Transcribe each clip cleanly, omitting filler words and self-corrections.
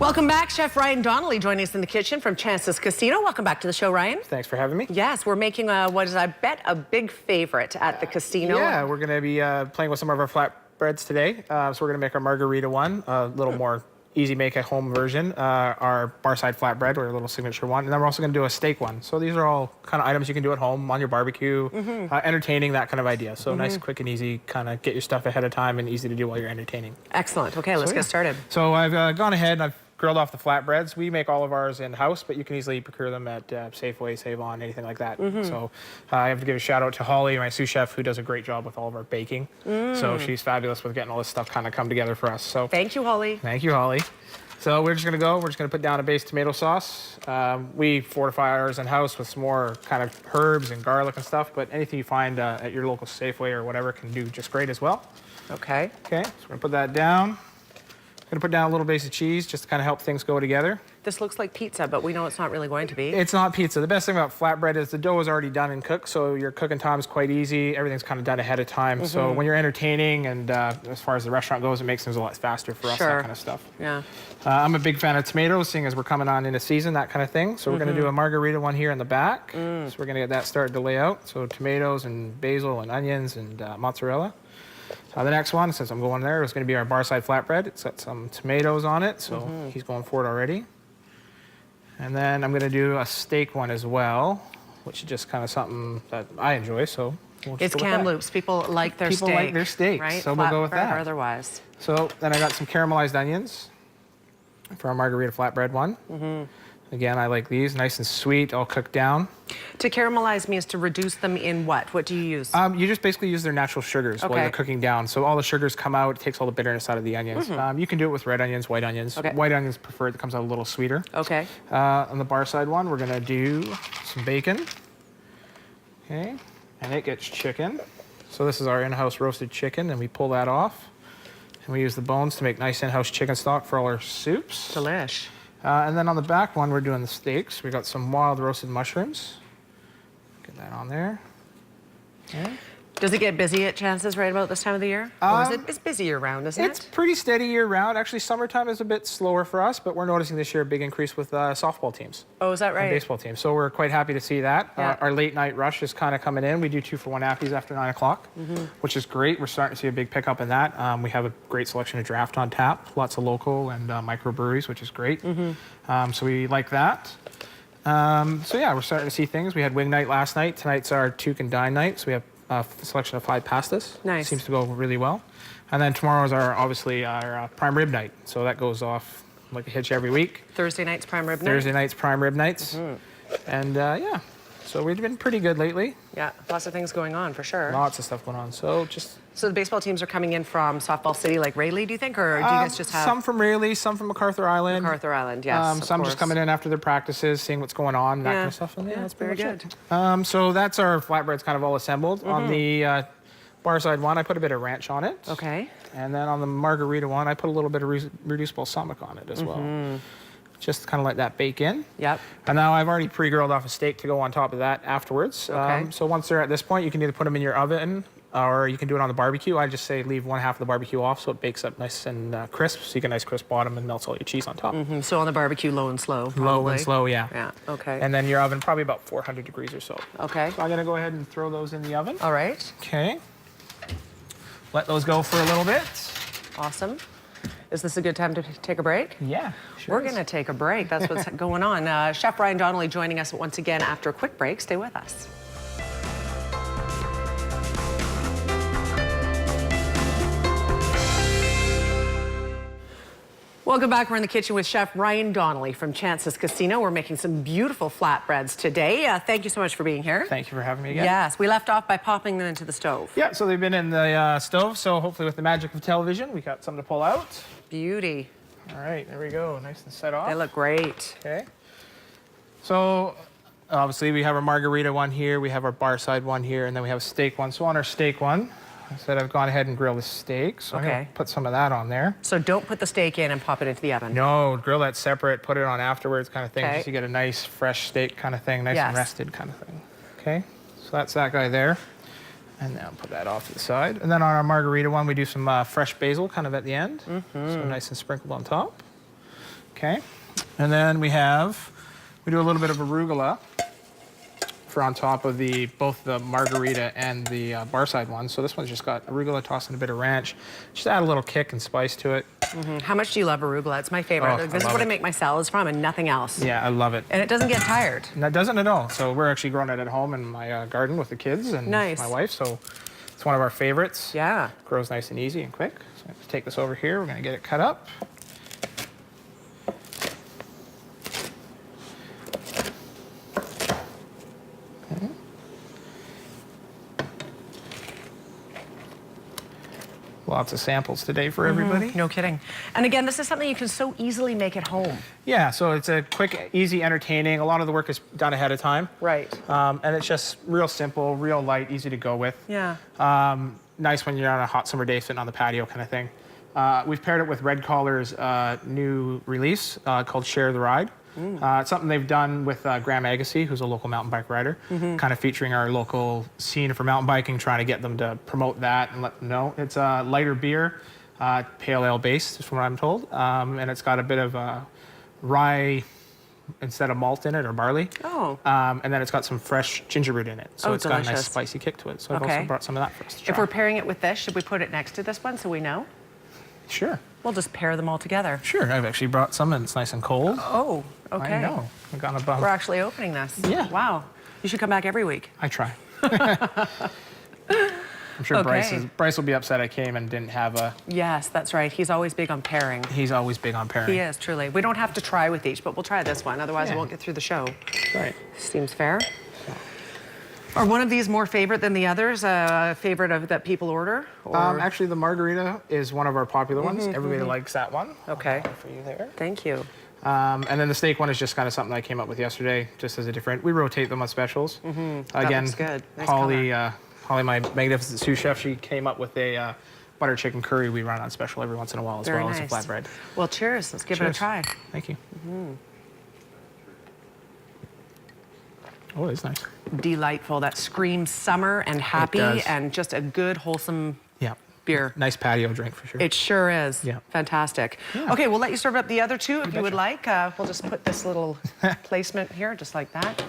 Welcome back. Chef Ryan Donnelly joining us in the kitchen from Chance's Casino. Welcome back to the show, Ryan. Thanks for having me. Yes, we're making what is, I bet, a big favorite at the casino. Yeah, we're going to be playing with some of our flatbreads today. So we're going to make our margarita one, a little more easy make at home version. Our barside flatbread, or a little signature one. And then we're also going to do a steak one. So these are all kind of items you can do at home on your barbecue, entertaining, that kind of idea. So nice, quick and easy, kind of get your stuff ahead of time and easy to do while you're entertaining. Excellent. Okay, let's get started. So I've gone ahead and I've grilled off the flatbreads. We make all of ours in-house, but you can easily procure them at Safeway, Save-On, anything like that. So I have to give a shout out to Holly, my sous chef, who does a great job with all of our baking. So she's fabulous with getting all this stuff kind of come together for us. So thank you, Holly. Thank you, Holly. So we're just gonna put down a base tomato sauce. We fortify ours in-house with some more kind of herbs and garlic and stuff, but anything you find at your local Safeway or whatever can do just great as well. Okay. Okay, so we're gonna put that down. Gonna put down a little base of cheese just to kind of help things go together. This looks like pizza, but we know it's not really going to be. It's not pizza. The best thing about flatbread is the dough is already done and cooked, so your cooking time is quite easy. Everything's kind of done ahead of time. So when you're entertaining and as far as the restaurant goes, it makes things a lot faster for us, that kind of stuff. Yeah. I'm a big fan of tomatoes, seeing as we're coming on into season, that kind of thing. So we're gonna do a margarita one here in the back. So we're gonna get that started to lay out. So tomatoes and basil and onions and mozzarella. The next one, since I'm going there, is going to be our barside flatbread. It's got some tomatoes on it, so he's going for it already. And then I'm going to do a steak one as well, which is just kind of something that I enjoy. So it's Kamloops. People like their steak. People like their steaks, right? So we'll go with that. Or otherwise. So then I got some caramelized onions for our margarita flatbread one. Again, I like these, nice and sweet, all cooked down. To caramelize means to reduce them in what? What do you use? You just basically use their natural sugars while you're cooking down. So all the sugars come out, it takes all the bitterness out of the onions. You can do it with red onions, white onions. White onions preferred, it comes out a little sweeter. Okay. On the bar side one, we're gonna do some bacon. Okay, and it gets chicken. So this is our in-house roasted chicken, and we pull that off. And we use the bones to make nice in-house chicken stock for all our soups. Delish. And then on the back one, we're doing the steaks. We got some wild roasted mushrooms. Get that on there. Okay. Does it get busy at Chance's right about this time of the year? Or is it's busy year-round, isn't it? It's pretty steady year-round. Actually, summertime is a bit slower for us, but we're noticing this year a big increase with softball teams. Oh, is that right? And baseball teams. So we're quite happy to see that. Our late-night rush is kind of coming in. We do 2-for-1 appies after 9 o'clock, which is great. We're starting to see a big pickup in that. We have a great selection of draft on tap, lots of local and microbreweries, which is great. So we like that. So yeah, we're starting to see things. We had wing night last night. Tonight's our Tuke and Dine night. So we have a selection of 5 pastas. Nice. Seems to go really well. And then tomorrow is obviously our prime rib night. So that goes off like a hitch every week. Thursday night's prime rib night. Thursday night's prime rib nights. And yeah, so we've been pretty good lately. Yeah, lots of things going on for sure. Lots of stuff going on. So the baseball teams are coming in from Softball City, like Rayleigh, do you think, or do you guys just have some from Rayleigh, some from MacArthur Island? MacArthur Island, yes. Some just coming in after their practices, seeing what's going on, that kind of stuff. And, that's very good. So that's our flatbreads kind of all assembled. On the bar side one, I put a bit of ranch on it. Okay. And then on the margarita one, I put a little bit of reduced balsamic on it as well. Just to kind of let that bake in. Yep. And now I've already pre-grilled off a steak to go on top of that afterwards. Okay. So once they're at this point, you can either put them in your oven or you can do it on the barbecue. I just say leave one half of the barbecue off so it bakes up nice and crisp, so you get a nice crisp bottom and melts all your cheese on top. So on the barbecue, low and slow, probably. Low and slow, yeah. Yeah, okay. And then your oven, probably about 400 degrees or so. Okay. So I'm gonna go ahead and throw those in the oven. All right. Okay. Let those go for a little bit. Awesome. Is this a good time to take a break? Yeah, sure. We're going to take a break. That's what's going on. Chef Ryan Donnelly joining us once again after a quick break. Stay with us. Welcome back. We're in the kitchen with Chef Ryan Donnelly from Chance's Casino. We're making some beautiful flatbreads today. Thank you so much for being here. Thank you for having me again. Yes, we left off by popping them into the stove. Yeah, so they've been in the stove, so hopefully with the magic of television, we got something to pull out. Beauty. All right, there we go. Nice and set off. They look great. Okay. So obviously we have our margarita one here, we have our bar side one here, and then we have a steak one. So on our steak one, I said I've gone ahead and grilled the steak, so I'm gonna put some of that on there. So don't put the steak in and pop it into the oven. No, grill that separate, put it on afterwards kind of thing, just so you get a nice fresh steak kind of thing, nice and rested kind of thing. Okay, so that's that guy there. And then I'll put that off to the side. And then on our margarita one, we do some fresh basil kind of at the end. So nice and sprinkled on top. Okay. And then we do a little bit of arugula for on top of both the margarita and the bar side one. So this one's just got arugula tossed in a bit of ranch. Just add a little kick and spice to it. How much do you love arugula? It's my favorite. Oh, This is what I make my salads from and nothing else. Yeah, I love it. And it doesn't get tired. And that doesn't at all. So we're actually growing it at home in my garden with the kids and Nice. my wife. So it's one of our favorites. Yeah. Grows nice and easy and quick. So let's take this over here. We're going to get it cut up. Okay. Lots of samples today for everybody. No kidding. And again, this is something you can so easily make at home. Yeah, so it's a quick, easy, entertaining. A lot of the work is done ahead of time. Right. And it's just real simple, real light, easy to go with. Yeah. Nice when you're on a hot summer day sitting on the patio kind of thing. We've paired it with Red Collar's new release called Share the Ride. It's something they've done with Graham Agassi, who's a local mountain bike rider, kind of featuring our local scene for mountain biking, trying to get them to promote that and let them know. It's a lighter beer, pale ale based, is from what I'm told, and it's got a bit of rye instead of malt in it, or barley. Oh. And then it's got some fresh ginger root in it, so it's got a nice delicious. spicy kick to it. So I've Okay. also brought some of that for us to try. If we're pairing it with this, should we put it next to this one so we know? Sure. We'll just pair them all together. Sure, I've actually brought some and it's nice and cold. Oh, okay. I know. I've gone above. We're actually opening this. Yeah. Wow. You should come back every week. I try. I'm sure Okay. Bryce will be upset I came and didn't have a... Yes, that's right. He's always big on pairing. He's always big on pairing. He is, truly. We don't have to try with each, but we'll try this one. Otherwise, we Yeah. won't get through the show. Right. Seems fair. Are one of these more favorite than the others? A favorite that people order? Or... Actually, the margarita is one of our popular ones. Everybody likes that one. Okay. For you there. Thank you. And then the steak one is just kind of something I came up with yesterday, just as a different... We rotate them on specials. That Again, looks good. Nice Holly, my magnificent sous chef, she came up with a butter chicken curry we run on special every once in a while, as Very well nice. as a flatbread. Well, cheers. Let's give it a Cheers. try. Thank you. Oh, it's nice. Delightful. That screams summer and happy does. and just a good, wholesome Yeah. beer. Nice patio drink for sure. It sure is. Yeah. Fantastic. Yeah. Okay, we'll let you serve up the other two if you would betcha. like. We'll just put this little placement here, just like that.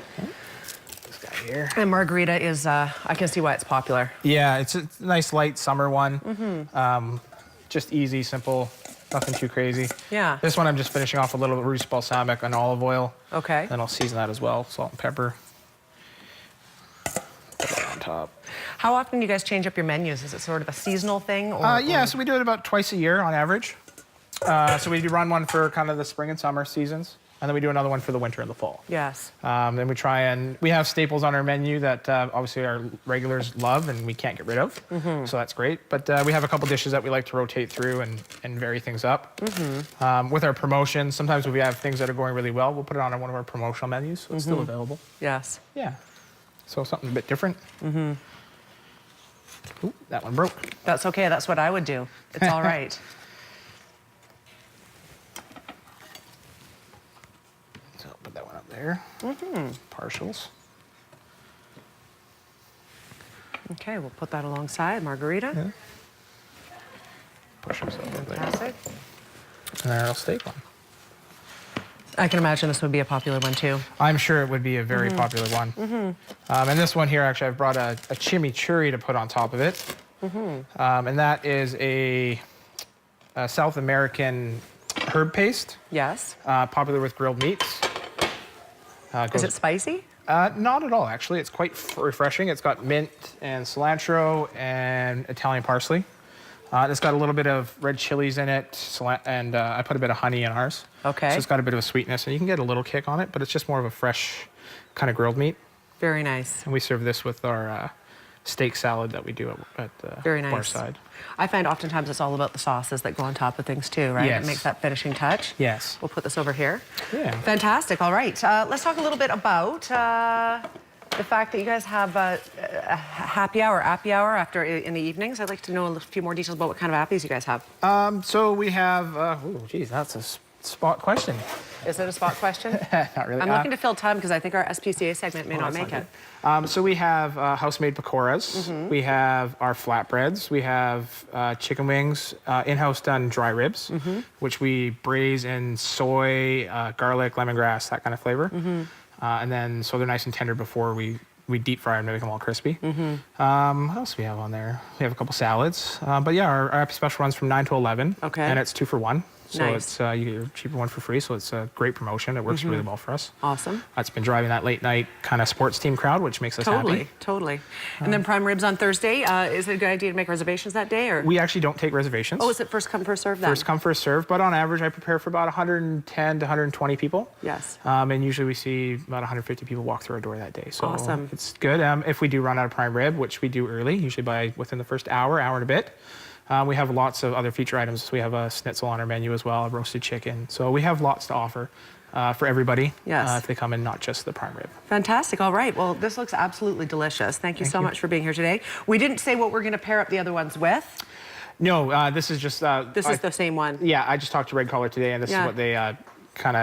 This guy here. And margarita is, I can see why it's popular. Yeah, it's a nice light summer one. Just easy, simple, nothing too crazy. Yeah. This one I'm just finishing off a little Rouge balsamic and olive oil. Okay. Then I'll season that as well, salt and pepper. Put it on top. How often do you guys change up your menus? Is it sort of a seasonal thing? Or, Yeah, so we do it about twice a year on average. So we do run one for kind of the spring and summer seasons, and then we do another one for the winter and the fall. Yes. Then we have staples on our menu that obviously our regulars love and we can't get rid of, so that's great. But we have a couple dishes that we like to rotate through and vary things up. With our promotions, sometimes if we have things that are going really well, we'll put it on one of our promotional menus, so it's still available. Yes. Yeah, so something a bit different. Ooh, that one broke. That's okay. That's what I would do. It's all right. So I'll put that one up there. Partials. Okay, we'll put that alongside margarita. Yeah. Push those over there. Fantastic. And our steak one. I can imagine this would be a popular one too. I'm sure it would be a very popular one. And this one here, actually, I've brought a chimichurri to put on top of it. And that is a South American herb paste, Yes. popular with grilled meats. Is it spicy? Not at all, actually. It's quite refreshing. It's got mint and cilantro and Italian parsley. It's got a little bit of red chilies in it, and I put a bit of honey in ours. Okay. So it's got a bit of a sweetness, and you can get a little kick on it, but it's just more of a fresh kind of grilled meat. Very nice. And we serve this with our steak salad that we do at the Very nice. bar side. I find oftentimes it's all about the sauces that go on top of things too, right? Yes. It makes that finishing touch. Yes. We'll put this over here. Yeah. Fantastic. All right. Let's talk a little bit about the fact that you guys have a happy hour, appy hour after in the evenings. I'd like to know a few more details about what kind of appies you guys have. So we have, oh, geez, that's a spot question. Is it a spot question? Not really. I'm looking to fill time because I think our SPCA segment may not make it. So we have house-made pakoras. We have our flatbreads. We have chicken wings, in-house done dry ribs, which we braise in soy, garlic, lemongrass, that kind of flavor. And then so they're nice and tender before we deep fry them to make them all crispy. What else do we have on there? We have a couple salads. But yeah, our special runs from 9 to 11. Okay. And it's 2 for 1. So Nice. it's you get your cheaper one for free. So it's a great promotion. It works really well for us. Awesome. It's been driving that late night kind of sports team crowd, which makes us happy. Totally. And then prime ribs on Thursday. Is it a good idea to make reservations that day? Or We actually don't take reservations. is it first come, first serve then? First come, first serve. But on average, I prepare for about 110 to 120 people. Yes. And usually we see about 150 people walk through our door that day. So Awesome. it's good. If we do run out of prime rib, which we do early, usually within the first hour and a bit, we have lots of other feature items. We have a schnitzel on our menu as well, a roasted chicken. So we have lots to offer for everybody if they come in, not just the prime rib. Fantastic. All right. Well, this looks absolutely delicious. Thank you so much for being here today. We didn't say what we're going to pair up the other ones with. No, this is just... This is the same one. Yeah, I just talked to Red Collar today, and this is what they...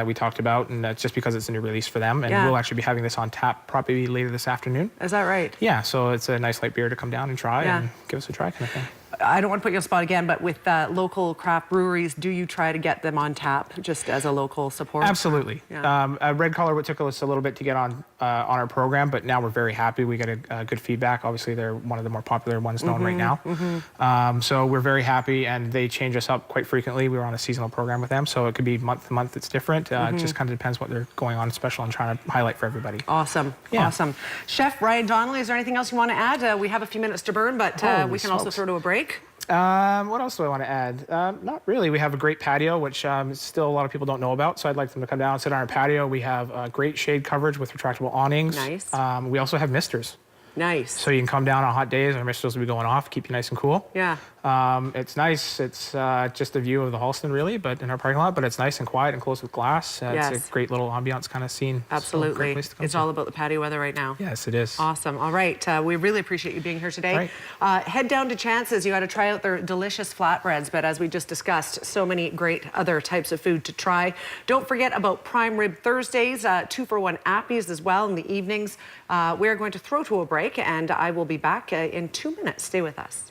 we talked about, and it's just because it's a new release for them, and we'll actually be having this on tap probably later this afternoon. Is that right? Yeah, so it's a nice light beer to come down and try and give us a try kind of thing. I don't want to put you on the spot again, but with local craft breweries, do you try to get them on tap just as a local support? Absolutely. Yeah. Red Collar took us a little bit to get on our program, but now we're very happy. We get a good feedback. Obviously, they're one of the more popular ones known right now. So we're very happy, and they change us up quite frequently. We were on a seasonal program with them, so it could be month to month. It's different. It just kind of depends what they're going on special and trying to highlight for everybody. Awesome. Yeah. Awesome. Chef Ryan Donnelly, is there anything else you want to add? We have a few minutes to burn, but we can also throw to a break. What else do I want to add? Not really. We have a great patio, which still a lot of people don't know about. So I'd like them to come down and sit on our patio. We have great shade coverage with retractable awnings. Nice. We also have misters. Nice. So you can come down on hot days. Our misters will be going off, keep you nice and cool. Yeah. It's nice. It's just a view of the Halston, really, but in our parking lot. But it's nice and quiet and closed with glass. It's a great little ambiance kind of scene. Absolutely. So great place to come It's to. all about the patio weather right now. Yes, it is. Awesome. All right. We really appreciate you being here today. Head down to Chance's. You got to try out their delicious flatbreads. But as we just discussed, so many great other types of food to try. Don't forget about Prime Rib Thursdays, 2 for 1 appies as well in the evenings. We're going to throw to a break, and I will be back in 2 minutes. Stay with us.